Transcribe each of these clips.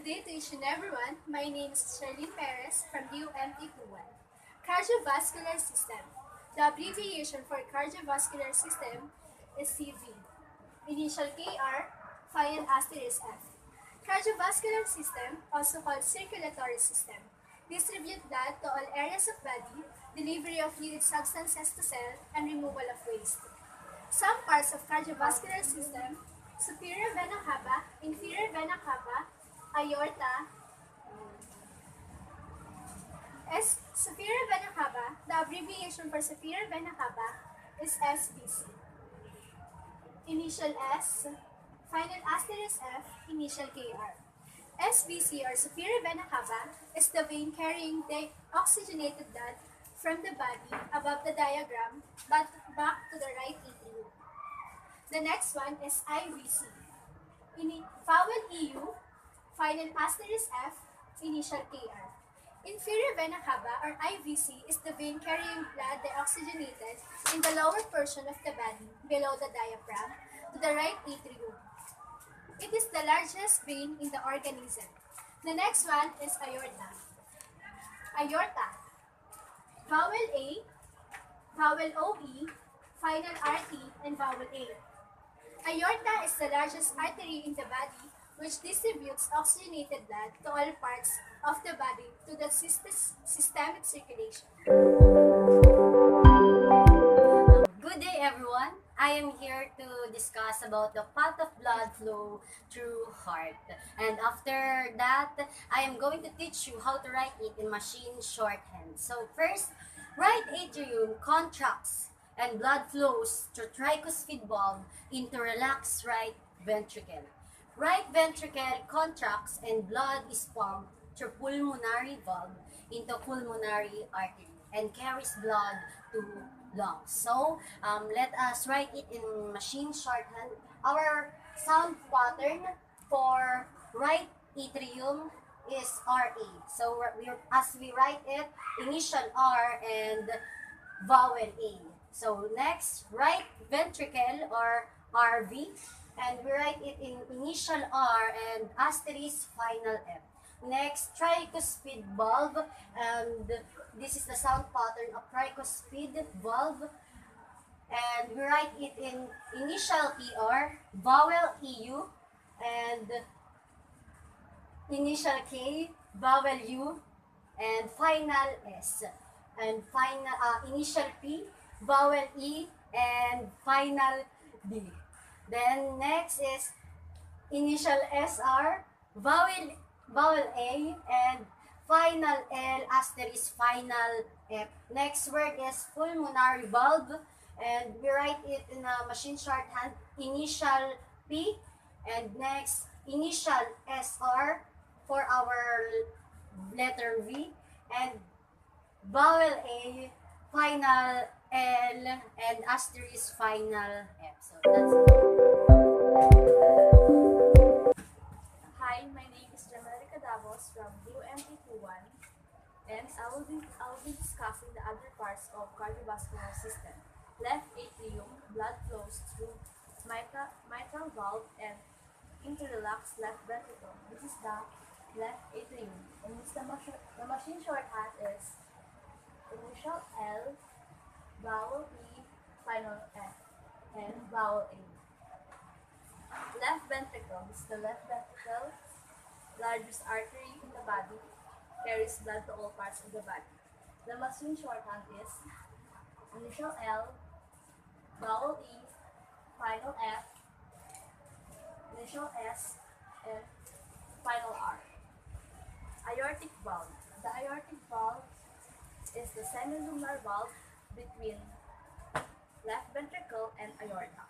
Good day to each and everyone. My name is Charlene Perez from Domt. Cardiovascular System. The abbreviation for cardiovascular system is CV. Initial KR, final asterisk F. Cardiovascular system, also called circulatory system, distribute blood to all areas of body, delivery of fluid substances to cell, and removal of waste. Some parts of cardiovascular system, superior vena cava, inferior vena cava, aorta, S superior vena cava, the abbreviation for superior vena cava is SVC. Initial S, final asterisk F, initial KR. SVC or superior vena cava is the vein carrying the oxygenated blood from the body above the diagram but back to the right atrium. The next one is IVC. Vowel EU, final asterisk F, initial KR. Inferior vena cava or IVC is the vein carrying blood deoxygenated in the lower portion of the body below the diaphragm to the right atrium. It is the largest vein in the organism. The next one is aorta. Aorta. Vowel A, vowel OE, final RT, and vowel A. Aorta is the largest artery in the body which distributes oxygenated blood to all parts of the body to the systemic circulation. Good day everyone. I am here to discuss about the path of blood flow through heart. And after that, I am going to teach you how to write it in machine shorthand. So first, right atrium contracts and blood flows through tricuspid valve into relaxed right ventricle. Right ventricle contracts and blood is pumped through pulmonary valve into pulmonary artery and carries blood to lungs. So, let us write it in machine shorthand. Our sound pattern for right atrium is RA. So, as we write it, initial R and vowel A. So, next, right ventricle or RV. And we write it in initial R and asterisk final F. Next, tricuspid valve, and this is the sound pattern of tricuspid valve. And we write it in initial ER, vowel EU, and initial K, vowel U, and final S. And final initial P, vowel E, and final D. Then next is initial SR, vowel A, and final L asterisk final F. Next word is pulmonary valve, and we write it in a machine shorthand, initial P, and next initial SR for our letter V, and vowel A, final L, and asterisk final F. So that's it. Hi, my name is Jamaica Davos from UMP21, and I will be discussing the other parts of cardiovascular system. Left atrium, blood flows through mitral valve and interrelaxed left ventricle. This is the left atrium, in which the machine shorthand is initial L, vowel E, final F, and vowel A. Left ventricle is the left ventricle, largest artery in the body, carries blood to all parts of the body. The machine shorthand is initial L, vowel E, final F, initial S, and final R. Aortic valve. The aortic valve is the semilunar valve between left ventricle and aorta.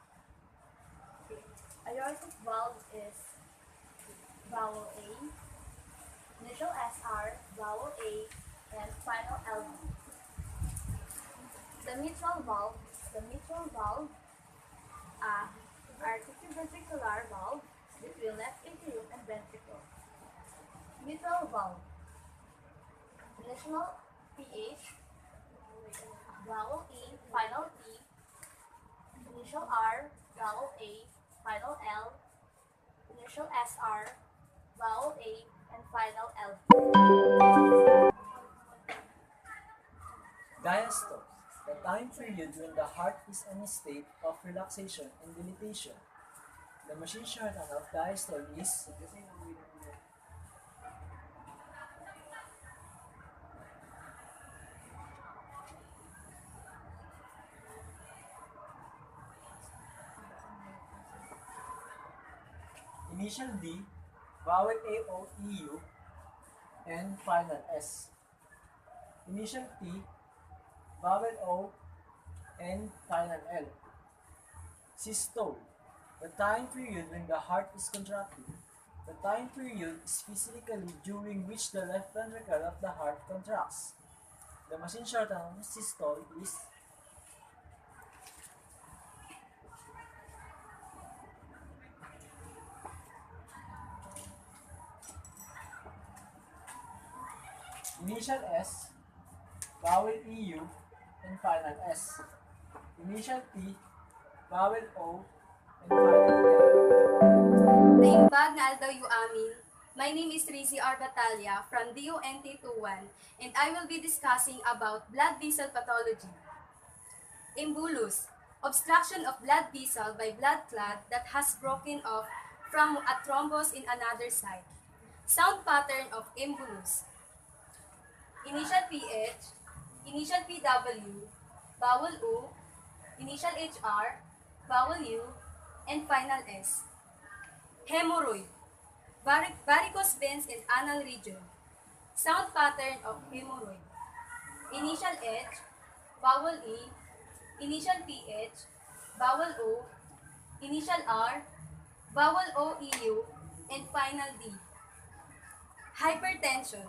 Aortic valve is vowel A, initial SR, vowel A, and final LV. The mitral valve arterioventricular valve between left atrium and ventricle. Mitral valve, initial PH, vowel E, final T, initial R, vowel A, final L, initial SR, vowel A, final L. Diastole, the time period when the heart is in a state of relaxation and dilatation. The machine shorthand of diastole is initial D, vowel A O E U, and final S. Initial T, vowel O, and final L. Systole, the time period when the heart is contracting. The time period is physically during which the left ventricle of the heart contracts. The machine shorthand of systole is initial S, vowel EU, and final S. Initial T, vowel O, and final L. Naimbag na aldaw yu amin. My name is Rizzy R. Batalya from Domt 21 and I will be discussing about blood vessel pathology. Embolus, obstruction of blood vessel by blood clot that has broken off from a thrombus in another site. Sound pattern of embolus. Initial PH, initial PW, vowel O, initial HR, vowel U, and final S. Hemorrhoid, varicose veins in anal region. Sound pattern of hemorrhoid. Initial H, vowel E, initial PH, vowel O, initial R, vowel OEU, and final D. Hypertension,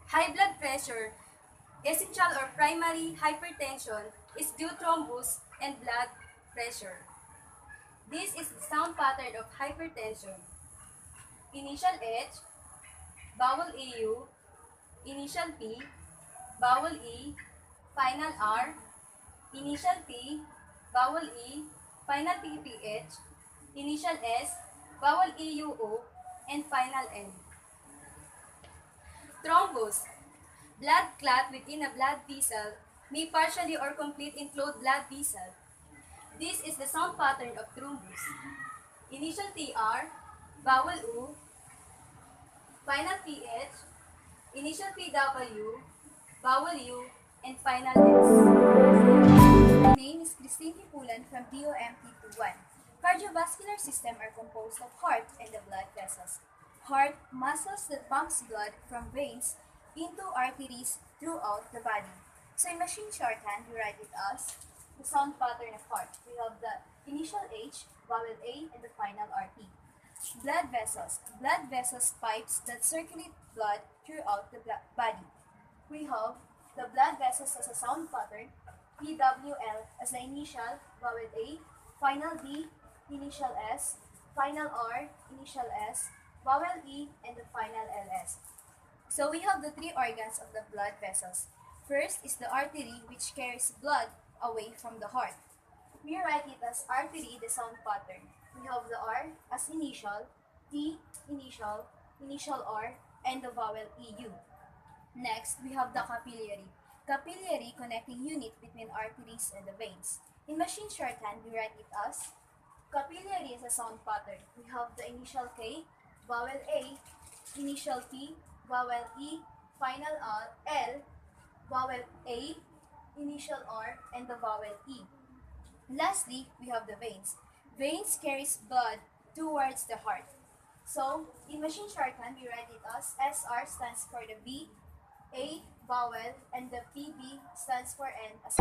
high blood pressure. Essential or primary hypertension is due thrombus and blood pressure. This is the sound pattern of hypertension. Initial H, vowel AU, initial P, vowel E, final R, initial P, vowel E, final PPH, initial S, vowel EUO, and final N. Thrombus, blood clot within a blood vessel may partially or complete include blood vessel. This is the sound pattern of thrombus. Initial TR, vowel U, final PH, initial PW, vowel U, and final S. My name is Christine Hipulan from DOMT21. Cardiovascular system are composed of heart and the blood vessels. Heart, muscles that pumps blood from veins into arteries throughout the body. So in machine shorthand, we write it as the sound pattern of heart. We have the initial H, vowel A, and the final RT. Blood vessels. Blood vessels pipes that circulate blood throughout the body. We have the blood vessels as a sound pattern, PWL as the initial, vowel A, final D, initial S, final R, initial S, vowel E, and the final LS. So we have the three organs of the blood vessels. First is the artery, which carries blood away from the heart. We write it as artery, the sound pattern. We have the R as initial, T, initial R, and the vowel EU. Next, we have the capillary. Capillary connecting unit between arteries and the veins. In machine shorthand, we write it as capillary is a sound pattern. We have the initial K, vowel A, initial T, vowel E, final L, vowel A, initial R, and the vowel E. Lastly, we have the veins. Veins carries blood towards the heart. So, in machine shorthand, we write it as SR stands for the V, A, vowel, and the PB stands for N as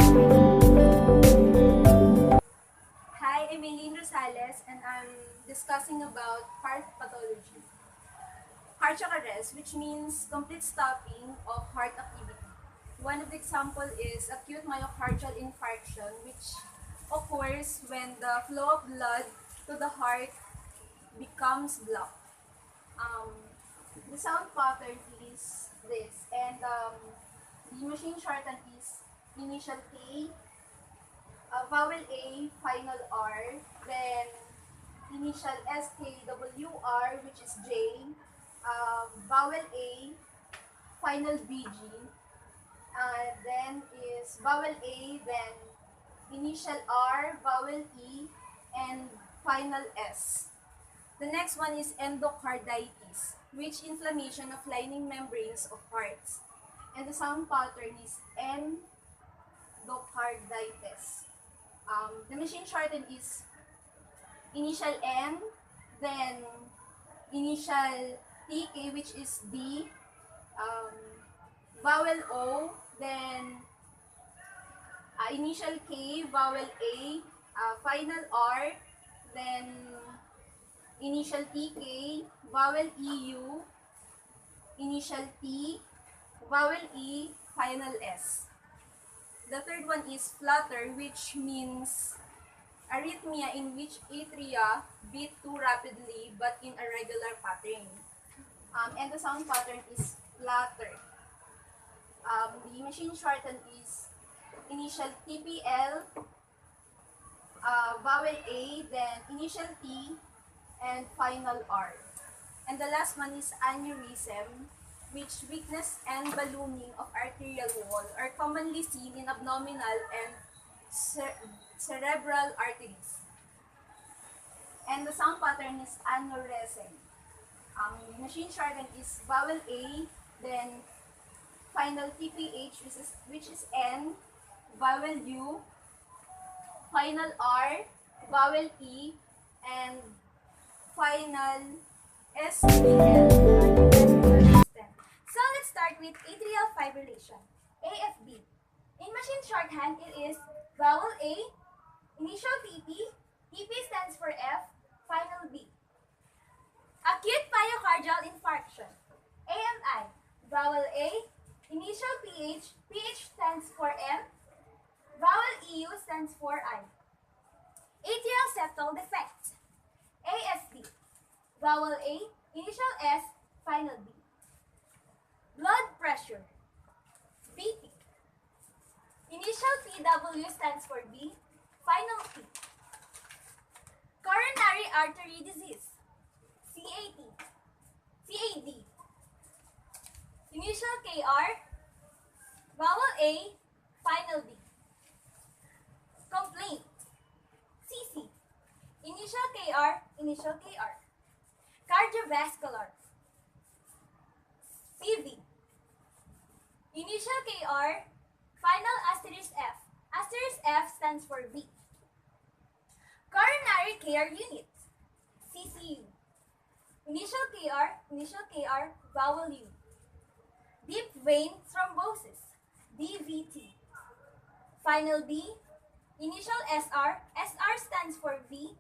Hi, I'm Eileen Rosales and I'm discussing about heart pathology. Cardiac arrest, which means complete stopping of heart activity. One of the example is acute myocardial infarction, which occurs when the flow of blood to the heart becomes blocked. The sound pattern is this, and the machine shorthand is initial K, vowel A, final R, then initial SKWR, which is J, vowel A, final BG, then is vowel A, then initial R, vowel E, and final S. The next one is endocarditis, which inflammation of lining membranes of hearts. And the sound pattern is endocarditis. The machine shorten is initial N, then initial TK, which is D, um, vowel O, then initial K, vowel A, final R, then initial TK, vowel EU, initial T, vowel E, final S. The third one is flutter, which means arrhythmia in which atria beat too rapidly but in a regular pattern. And the sound pattern is flutter. The machine shorten is initial TPL, vowel A, then initial T, and final R. And the last one is aneurysm, which weakness and ballooning of arterial wall are commonly seen in abdominal and cerebral arteries. And the sound pattern is aneurysm. Machine shorten is vowel A, then final TPH, which is N, vowel U, final R, vowel E, and final SPL. So let's start with atrial fibrillation, AFB. In machine shorthand, it is vowel A, initial TP, TP stands for F, final B. Acute myocardial infarction, AMI, vowel A, initial PH, PH stands for M, vowel EU stands for I. Atrial septal defect, ASD, vowel A, initial S, final B. Blood pressure, BP. Initial PW stands for B, final P. Coronary artery disease, CAD. Initial KR, vowel A, final B. Complaint, CC. Initial KR. Cardiovascular, CV. Initial KR, final asterisk F. Asterisk F stands for B. Coronary care unit, CCU. Initial KR, vowel U. Deep vein thrombosis, DVT. Final B, initial SR, SR stands for V,